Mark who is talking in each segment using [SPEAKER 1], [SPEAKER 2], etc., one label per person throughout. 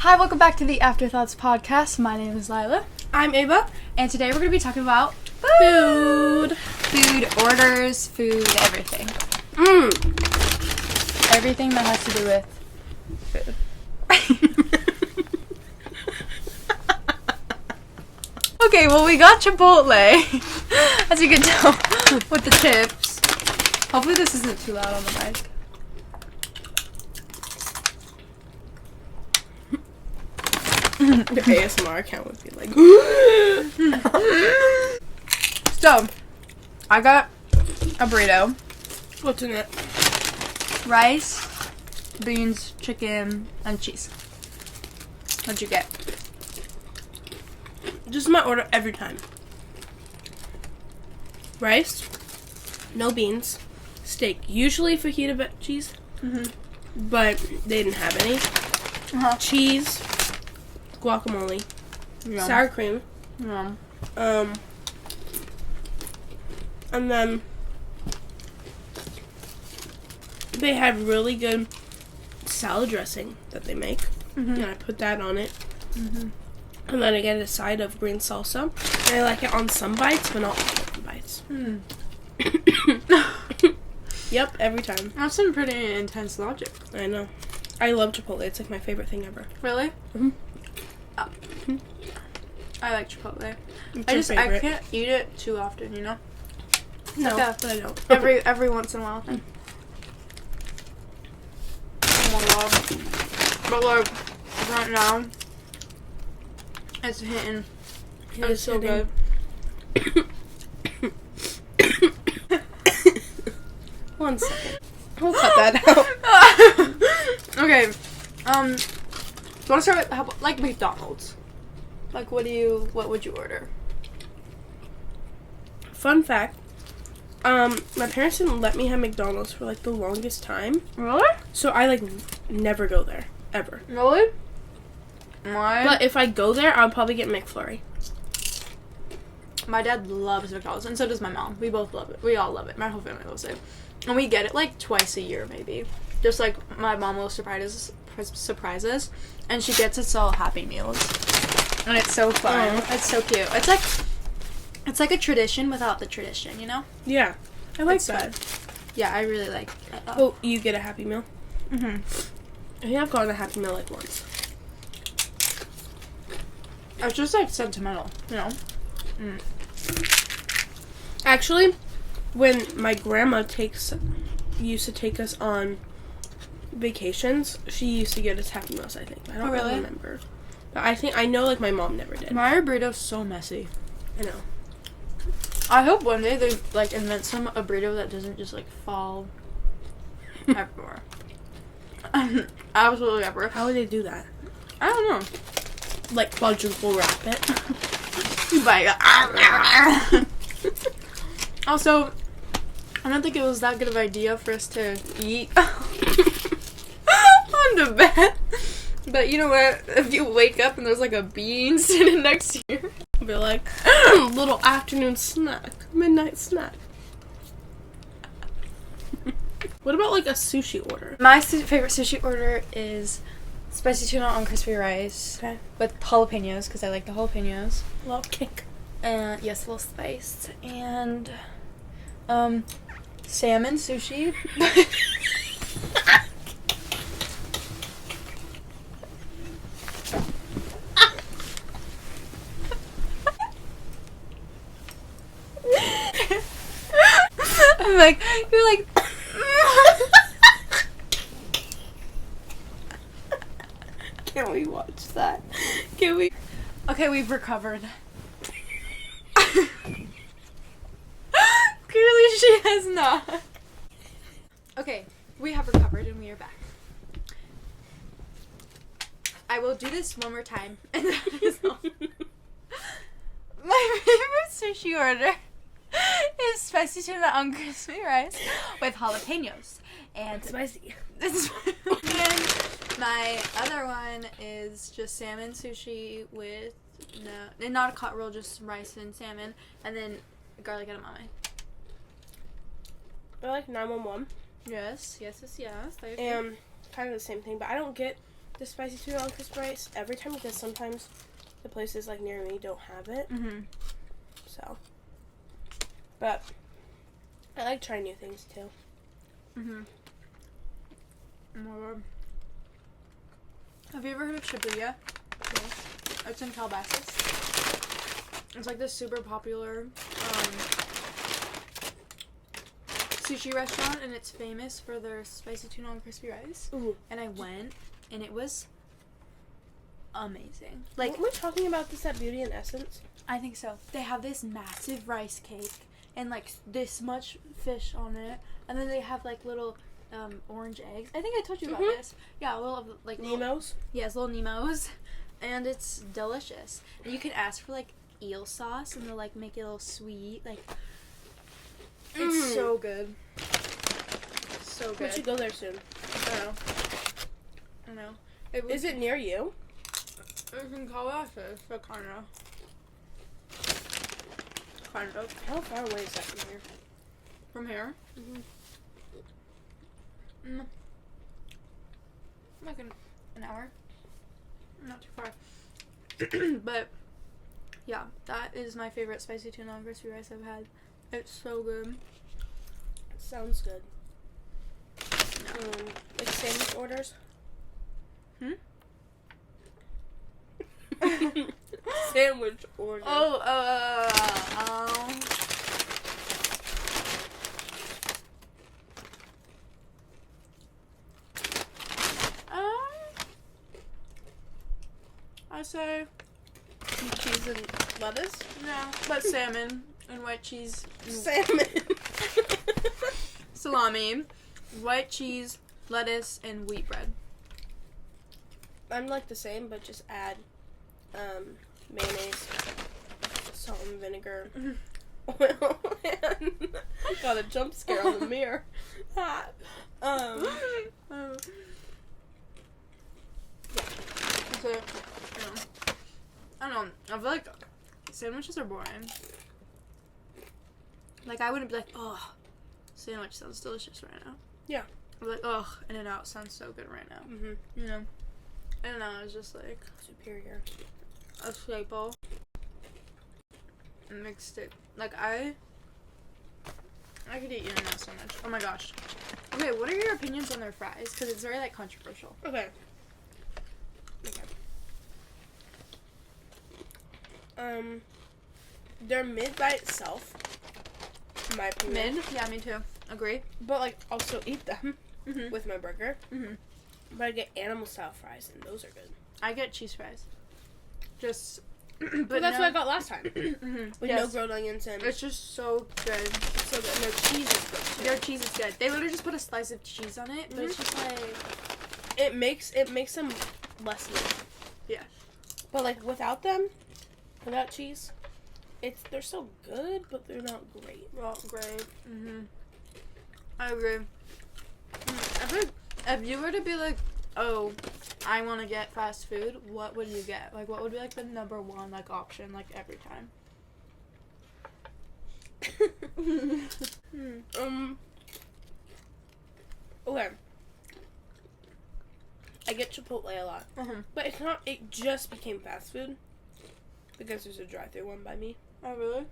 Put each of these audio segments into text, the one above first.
[SPEAKER 1] Hi, welcome back to the Afterthoughts podcast. My name is Lila.
[SPEAKER 2] I'm Ava.
[SPEAKER 1] And today we're going to be talking about
[SPEAKER 2] Food.
[SPEAKER 1] Food orders, food, everything. Everything that has to do with food. Okay, well, we got Chipotle, as you can tell, with the chips. Hopefully this isn't too loud on the mic.
[SPEAKER 2] The ASMR account would be like...
[SPEAKER 1] So, I got a burrito.
[SPEAKER 2] What's in it?
[SPEAKER 1] Rice, beans, chicken, and cheese. What'd you get?
[SPEAKER 2] This is my order every time. Rice, no beans, steak, usually fajita cheese, but they didn't have any. Cheese, guacamole,
[SPEAKER 1] Yum.
[SPEAKER 2] sour cream,
[SPEAKER 1] Yum.
[SPEAKER 2] and then they have really good salad dressing that they make, and I put that on it. And then I get a side of green salsa. And I like it on some bites, but not all bites. Yep, every time.
[SPEAKER 1] That's some pretty intense logic.
[SPEAKER 2] I know. I love Chipotle. It's like my favorite thing ever.
[SPEAKER 1] Really?
[SPEAKER 2] Mhm.
[SPEAKER 1] Oh. I like Chipotle.
[SPEAKER 2] It's your
[SPEAKER 1] I
[SPEAKER 2] favorite.
[SPEAKER 1] can't eat it too often, you know?
[SPEAKER 2] No,
[SPEAKER 1] Yeah.
[SPEAKER 2] but I don't.
[SPEAKER 1] Every once in a while thing. Oh my god. But like, right now, it's hitting. It's so good.
[SPEAKER 2] One second. We'll cut that out.
[SPEAKER 1] Okay. Want to start with like McDonald's? Like, what would you order?
[SPEAKER 2] Fun fact. My parents didn't let me have McDonald's for like the longest time.
[SPEAKER 1] Really?
[SPEAKER 2] So I like never go there. Ever.
[SPEAKER 1] Really? Why?
[SPEAKER 2] But if I go there, I'll probably get McFlurry.
[SPEAKER 1] My dad loves McDonald's, and so does my mom. We both love it. We all love it. My whole family loves it. And we get it, like, twice a year, maybe. Just, like, my mom will surprise us, and she gets us all Happy Meals. And it's so fun. It's so cute. It's like a tradition without the tradition, you know?
[SPEAKER 2] Yeah. I like
[SPEAKER 1] It's
[SPEAKER 2] that.
[SPEAKER 1] fun. Yeah, I really like it.
[SPEAKER 2] Oh, you get a Happy Meal?
[SPEAKER 1] Mm-hmm.
[SPEAKER 2] I think I've gotten a Happy Meal like once.
[SPEAKER 1] It's just, like, sentimental, you know?
[SPEAKER 2] Actually, when my grandma used to take us on vacations, she used to get us Happy Meals, I think. I don't really remember. But I know, like, my mom never did.
[SPEAKER 1] My burrito's so messy.
[SPEAKER 2] I know.
[SPEAKER 1] I hope one day they, like, invent a burrito that doesn't just, like, fall everywhere. Absolutely everywhere.
[SPEAKER 2] How would they do that?
[SPEAKER 1] I don't know.
[SPEAKER 2] Like, quadruple wrap it?
[SPEAKER 1] Also, I don't think it was that good of an idea for us to eat on the bed. But you know what? If you wake up and there's like a bean sitting next to you,
[SPEAKER 2] Be like, little afternoon snack, midnight snack. What about like a sushi order?
[SPEAKER 1] my favorite sushi order is spicy tuna on crispy rice with jalapenos because I like the jalapenos.
[SPEAKER 2] Love cake.
[SPEAKER 1] And yes, a little spice and salmon sushi. I'm like, you're like.
[SPEAKER 2] Can we watch that? Can we?
[SPEAKER 1] Okay, we've recovered. Clearly she has not. Okay, we have recovered and we are back. I will do this one more time and that is all. My favorite sushi order is spicy tuna on crispy rice with jalapenos. And
[SPEAKER 2] Spicy.
[SPEAKER 1] and my other one is just salmon sushi with not a hot roll, just rice and salmon, and then garlic edamame.
[SPEAKER 2] I like 911.
[SPEAKER 1] Yes.
[SPEAKER 2] And kind of the same thing, but I don't get the spicy tuna on crispy rice every time because sometimes the places like near me don't have it. So, but I like trying new things too.
[SPEAKER 1] Oh my god. Have you ever heard of Shibuya?
[SPEAKER 2] Yes.
[SPEAKER 1] It's in Calabasas. It's like this super popular sushi restaurant, and it's famous for their spicy tuna on crispy rice.
[SPEAKER 2] Ooh.
[SPEAKER 1] And I went, and it was amazing. Like,
[SPEAKER 2] weren't we talking about this at Beauty and Essence?
[SPEAKER 1] I think so. They have this massive rice cake and like this much fish on it, and then they have like little orange eggs. I think I told you about this. Yeah, little like
[SPEAKER 2] Nemos.
[SPEAKER 1] Yes, little Nemos, and it's delicious. And you can ask for like eel sauce, and they'll like make it a little sweet. Like, it's so good. So good.
[SPEAKER 2] We should go there soon.
[SPEAKER 1] I don't know.
[SPEAKER 2] Is it near you?
[SPEAKER 1] It's in Calabasas, so kind of.
[SPEAKER 2] How far away is that from here?
[SPEAKER 1] From here? Like an hour. Not too far. But, yeah, that is my favorite spicy tuna on crispy rice I've had. It's so good.
[SPEAKER 2] Sounds good. Like sandwich orders? Sandwich orders.
[SPEAKER 1] I say
[SPEAKER 2] Cheese and lettuce?
[SPEAKER 1] no, but salmon and white cheese.
[SPEAKER 2] Salmon.
[SPEAKER 1] Salami, white cheese, lettuce, and wheat bread.
[SPEAKER 2] I'm like the same, but just add mayonnaise, salt and vinegar, oil, and got a jump scare on the mirror.
[SPEAKER 1] So, I don't know. I feel like sandwiches are boring. Like, I wouldn't be like, oh, sandwich sounds delicious right now.
[SPEAKER 2] Yeah.
[SPEAKER 1] I'd be like, oh, In-N-Out sounds so good right now. You know? In-N-Out is just like
[SPEAKER 2] Superior.
[SPEAKER 1] a staple. Mixed it. Like, I could eat In-N-Out so much. Oh my gosh. Okay, what are your opinions on their fries? Because it's very, like, controversial.
[SPEAKER 2] Okay. They're mid by itself, in my opinion.
[SPEAKER 1] Mid? Yeah, me too. Agree.
[SPEAKER 2] But, like, I'll still eat them with my burger. But I get animal style fries, and those are good.
[SPEAKER 1] I get cheese fries. Just...
[SPEAKER 2] But that's what I got last time. With no grilled onions and...
[SPEAKER 1] It's just so good.
[SPEAKER 2] It's so good. And their cheese is good, too.
[SPEAKER 1] Their cheese is good. They literally just put a slice of cheese on it, but it's just like...
[SPEAKER 2] It makes them less meat.
[SPEAKER 1] Yeah.
[SPEAKER 2] But, like, without them, without cheese, they're still good, but they're not great.
[SPEAKER 1] Well, great. I agree. I think if you were to be like, oh, I want to get fast food, what would you get? Like, what would be, like, the number one, like, option, like, every time?
[SPEAKER 2] Okay. I get Chipotle a lot. But it's not, it just became fast food. Because there's a drive-thru one by me.
[SPEAKER 1] Oh, really?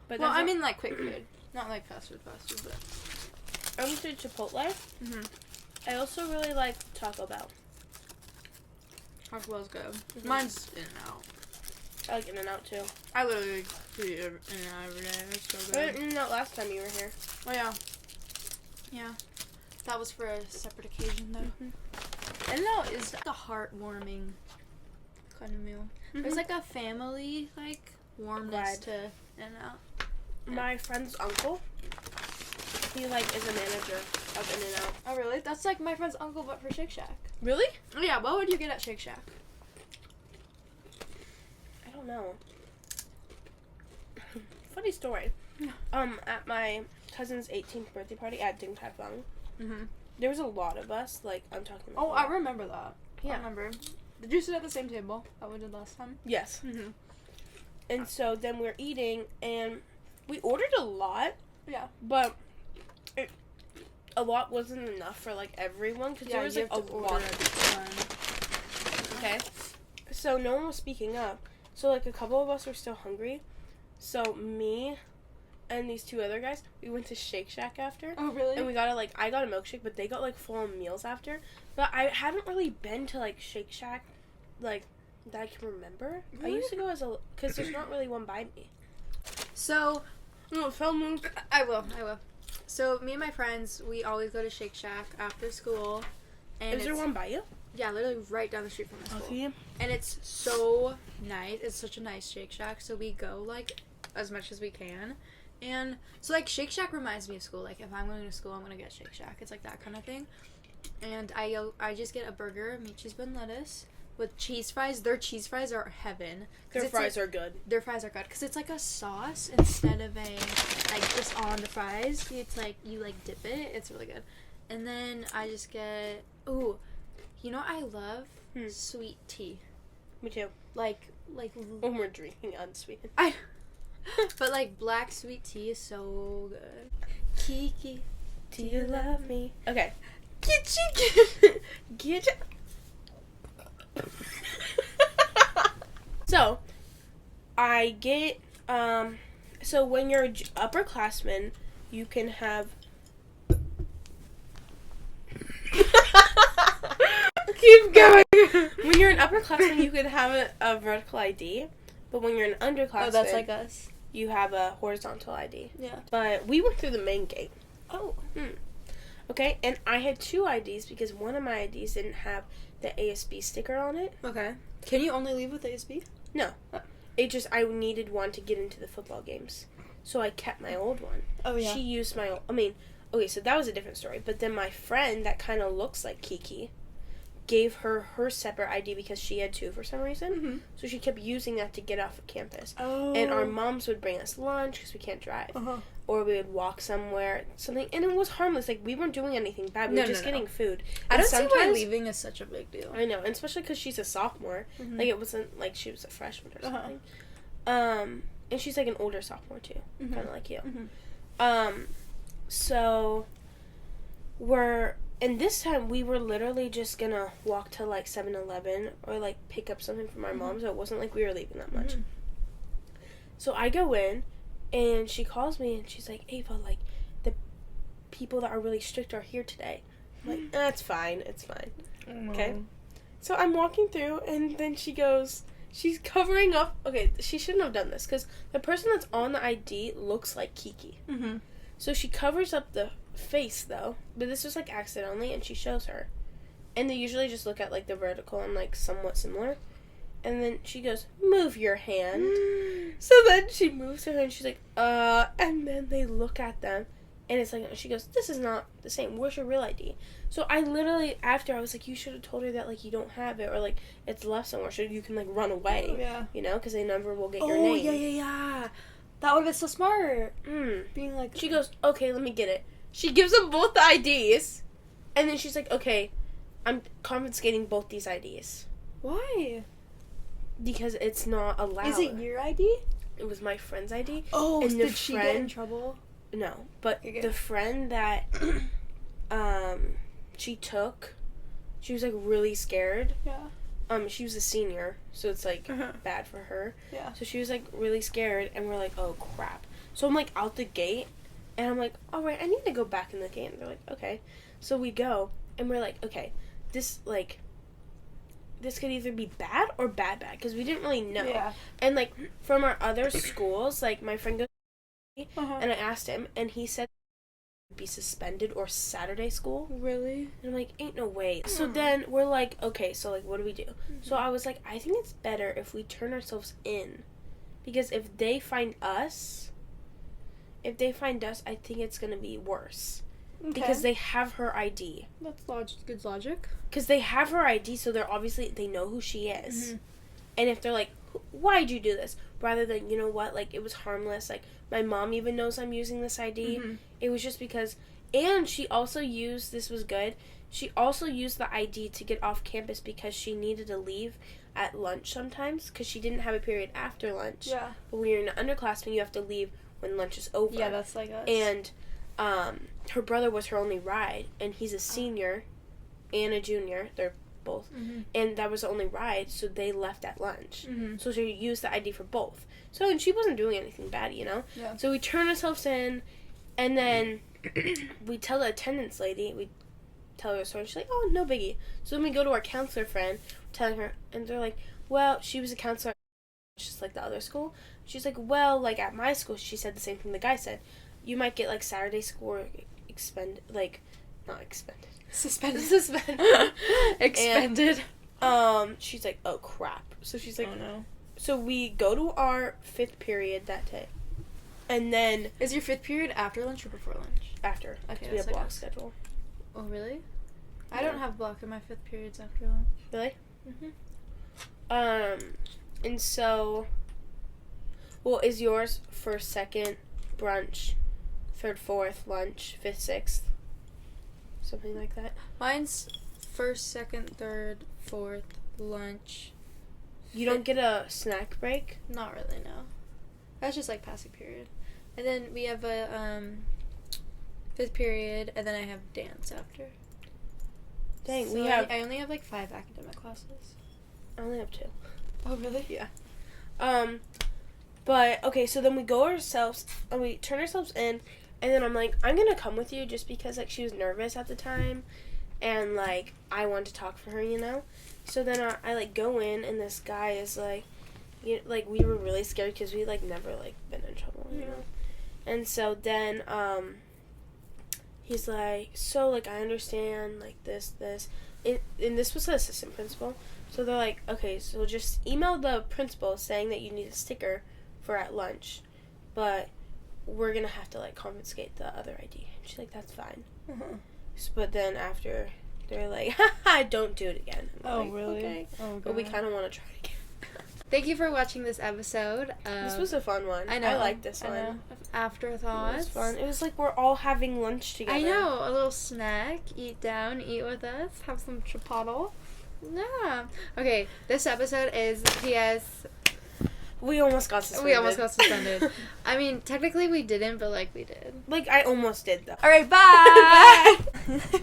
[SPEAKER 2] But
[SPEAKER 1] well, I mean, like, quick food. Not, like, fast food, but...
[SPEAKER 2] I would say Chipotle. I also really like Taco Bell.
[SPEAKER 1] Taco Bell's good. Mine's In-N-Out.
[SPEAKER 2] I like In-N-Out too.
[SPEAKER 1] I literally eat In-N-Out every day. It's so good.
[SPEAKER 2] I ate In-N-Out last time you were here.
[SPEAKER 1] Oh, yeah. Yeah. That was for a separate occasion, though. In-N-Out is like a heartwarming kind of meal. There's like a family, like, warmness to In-N-Out. Yeah.
[SPEAKER 2] My friend's uncle, he, like, is a manager of In-N-Out.
[SPEAKER 1] Oh, really? That's like my friend's uncle, but for Shake Shack.
[SPEAKER 2] Really?
[SPEAKER 1] Oh, yeah. What would you get at Shake Shack?
[SPEAKER 2] I don't know. Funny story. At my cousin's 18th birthday party at Ding Tai Fung, there was a lot of us, like, I'm talking about...
[SPEAKER 1] Oh, I remember that.
[SPEAKER 2] Yeah.
[SPEAKER 1] I remember. Did you sit at the same table that we did last time?
[SPEAKER 2] Yes. And so then we're eating, and we ordered a lot.
[SPEAKER 1] Yeah.
[SPEAKER 2] But a lot wasn't enough for, like, everyone, because there was, like, a lot of... so no one was speaking up. So, like, a couple of us were still hungry. So, me and these two other guys, we went to Shake Shack after.
[SPEAKER 1] Oh, really?
[SPEAKER 2] And we got I got a milkshake, but they got, like, full-on meals after. But I haven't really been to, like, Shake Shack, like, that I can remember.
[SPEAKER 1] Really?
[SPEAKER 2] I used to go because there's not really one by me.
[SPEAKER 1] So,
[SPEAKER 2] No, film.
[SPEAKER 1] I will. So, me and my friends, we always go to Shake Shack after school. And
[SPEAKER 2] Is there one by you?
[SPEAKER 1] Yeah, literally right down the street from my school.
[SPEAKER 2] Okay.
[SPEAKER 1] And it's so nice. It's such a nice Shake Shack. So we go, like, as much as we can. And so, like, Shake Shack reminds me of school. Like, if I'm going to school, I'm going to get Shake Shack. It's like that kind of thing. And I just get a burger, meat, cheese, bun, lettuce with cheese fries. Their cheese fries are heaven.
[SPEAKER 2] Their fries are good.
[SPEAKER 1] Their fries are good. Because it's like a sauce instead of just on the fries. It's like, you, like, dip it. It's really good. And then I just get, ooh, you know I love? Sweet tea.
[SPEAKER 2] Me too.
[SPEAKER 1] Like
[SPEAKER 2] When we're drinking unsweetened.
[SPEAKER 1] But, like, black sweet tea is so good. Kiki,
[SPEAKER 2] do you love me? Okay.
[SPEAKER 1] Get you.
[SPEAKER 2] So, I get, so when you're upperclassmen, you can have...
[SPEAKER 1] Keep going.
[SPEAKER 2] When you're an upperclassman, you can have a vertical ID, but when you're an underclassman,
[SPEAKER 1] Oh, that's like us.
[SPEAKER 2] you have a horizontal ID.
[SPEAKER 1] Yeah.
[SPEAKER 2] But we went through the main gate.
[SPEAKER 1] Oh.
[SPEAKER 2] Okay, and I had two IDs because one of my IDs didn't have the ASB sticker on it.
[SPEAKER 1] Okay. Can you only leave with ASB?
[SPEAKER 2] No. I needed one to get into the football games. So I kept my old one.
[SPEAKER 1] Oh, yeah.
[SPEAKER 2] She used my old... I mean, okay, so that was a different story. But then my friend that kind of looks like Kiki gave her separate ID because she had two for some reason.
[SPEAKER 1] Mm-hmm.
[SPEAKER 2] So she kept using that to get off of campus.
[SPEAKER 1] Oh.
[SPEAKER 2] And our moms would bring us lunch because we can't drive.
[SPEAKER 1] Uh-huh.
[SPEAKER 2] Or we would walk somewhere, something. And it was harmless. Like, we weren't doing anything bad. We were just getting food.
[SPEAKER 1] I
[SPEAKER 2] And
[SPEAKER 1] don't see why leaving is such a big deal.
[SPEAKER 2] I know, and especially because she's a sophomore.
[SPEAKER 1] Mm-hmm.
[SPEAKER 2] Like, it wasn't like she was a freshman or
[SPEAKER 1] Uh-huh.
[SPEAKER 2] something. And she's like an older sophomore too,
[SPEAKER 1] Mm-hmm.
[SPEAKER 2] kind of like you.
[SPEAKER 1] Mm-hmm.
[SPEAKER 2] So and this time we were literally just gonna walk to like 7-Eleven or like pick up something from our mom, so it wasn't like we were leaving that much.
[SPEAKER 1] Mm-hmm.
[SPEAKER 2] So I go in, and she calls me, and she's like, Ava, like, the people that are really strict are here today. I'm like, it's fine. Okay? So I'm walking through, and then she goes, she's covering up. Okay, she shouldn't have done this, because the person that's on the ID looks like Kiki.
[SPEAKER 1] Mm-hmm.
[SPEAKER 2] So she covers up the face, though, but this was, like, accidentally, and she shows her. And they usually just look at, like, the vertical and, like, somewhat similar. And then she goes, move your hand. So then she moves her hand, she's like, and then they look at them, and it's like, she goes, this is not the same. Where's your real ID? So I literally, after, I was like, you should have told her that, like, you don't have it, or, like, it's left somewhere, so you can, like, run away.
[SPEAKER 1] Yeah.
[SPEAKER 2] You know, because they never will get your name.
[SPEAKER 1] Oh, yeah. That would have been so smart. Being like...
[SPEAKER 2] She goes, okay, let me get it. She gives them both the IDs, and then she's like, okay, I'm confiscating both these IDs.
[SPEAKER 1] Why?
[SPEAKER 2] Because it's not allowed.
[SPEAKER 1] Is it your ID?
[SPEAKER 2] It was my friend's ID.
[SPEAKER 1] Oh,
[SPEAKER 2] and
[SPEAKER 1] did she get in trouble?
[SPEAKER 2] No, but the friend that she took, she was like really scared.
[SPEAKER 1] Yeah.
[SPEAKER 2] She was a senior, so it's like bad for her.
[SPEAKER 1] Yeah.
[SPEAKER 2] So she was like really scared, and we're like, oh crap. So I'm like out the gate, and I'm like, all right, I need to go back in the gate. And they're like, okay. So we go, and we're like, okay, this could either be bad or bad, because we didn't really know.
[SPEAKER 1] Yeah.
[SPEAKER 2] And, like, from our other schools, like, my friend goes, and I asked him, and he said be suspended or Saturday school.
[SPEAKER 1] Really?
[SPEAKER 2] And I'm like, ain't no way. So then we're like, okay, so, like, what do we do? So I was like, I think it's better if we turn ourselves in. Because if they find us, I think it's going to be worse.
[SPEAKER 1] Okay.
[SPEAKER 2] Because they have her ID.
[SPEAKER 1] That's good logic.
[SPEAKER 2] Because they have her ID, so they know who she is. Mm-hmm. And if they're like, why'd you do this? Rather than, you know what, like, it was harmless. Like, my mom even knows I'm using this ID. Mm-hmm. It was just because, and she also used, this was good, she also used the ID to get off campus because she needed to leave at lunch sometimes, because she didn't have a period after lunch.
[SPEAKER 1] Yeah.
[SPEAKER 2] But when you're an underclassman, you have to leave when lunch is over.
[SPEAKER 1] Yeah, that's like us.
[SPEAKER 2] And her brother was her only ride, and he's a senior and a junior. They're both. And that was the only ride, so they left at lunch. So she used the ID for both. So, and she wasn't doing anything bad, you know?
[SPEAKER 1] Yeah.
[SPEAKER 2] So we turn ourselves in, and then we tell the attendance lady, we tell her the story. She's like, oh, no biggie. So then we go to our counselor friend, telling her, and they're like, well, she was a counselor just like the other school. She's like, well, like at my school, she said the same thing the guy said. You might get like Saturday school suspended.
[SPEAKER 1] Expended.
[SPEAKER 2] And, she's like, oh crap. So she's like,
[SPEAKER 1] oh no.
[SPEAKER 2] So we go to our 5th period that day. And then...
[SPEAKER 1] Is your 5th period after lunch or before lunch?
[SPEAKER 2] After.
[SPEAKER 1] Okay,
[SPEAKER 2] we have block schedule.
[SPEAKER 1] Oh, really?
[SPEAKER 2] Yeah.
[SPEAKER 1] I don't have block in my 5th periods after lunch.
[SPEAKER 2] Really? And so... Well, is yours 1st, 2nd, brunch, 3rd, 4th, lunch, 5th, 6th? Something like that?
[SPEAKER 1] Mine's 1st, 2nd, 3rd, 4th, lunch.
[SPEAKER 2] You don't get a snack break?
[SPEAKER 1] Not really, no. That's just like passing period. And then we have a 5th period, and then I have dance after.
[SPEAKER 2] Dang,
[SPEAKER 1] so
[SPEAKER 2] we have...
[SPEAKER 1] I only have like 5 academic classes.
[SPEAKER 2] I only have 2.
[SPEAKER 1] Oh, really?
[SPEAKER 2] Yeah. But, okay, so then we go ourselves, and we turn ourselves in, and then I'm like, I'm gonna come with you just because, like, she was nervous at the time, and, like, I want to talk for her, you know? So then I like, go in, and this guy is, like, you know, like, we were really scared because we, like, never, like, been in trouble, you know? And so then, he's like, so, like, I understand, like, this. And this was the assistant principal. So they're like, okay, so just email the principal saying that you need a sticker for at lunch, but we're gonna have to like confiscate the other ID. And she's like, that's fine. But then after, they're like, haha, don't do it again. I'm like,
[SPEAKER 1] really?
[SPEAKER 2] Okay.
[SPEAKER 1] Oh,
[SPEAKER 2] but we kind of want to try it again.
[SPEAKER 1] Thank you for watching this episode.
[SPEAKER 2] This was a fun one.
[SPEAKER 1] I know.
[SPEAKER 2] I like this one.
[SPEAKER 1] Know. Afterthoughts.
[SPEAKER 2] It was fun. It was like we're all having lunch together.
[SPEAKER 1] I know. A little snack. Eat down. Eat with us. Have some chipotle. Yeah. Okay. This episode is P.S.
[SPEAKER 2] We almost got suspended.
[SPEAKER 1] I mean, technically we didn't, but like we did.
[SPEAKER 2] Like I almost did though.
[SPEAKER 1] All right. Bye.
[SPEAKER 2] Bye.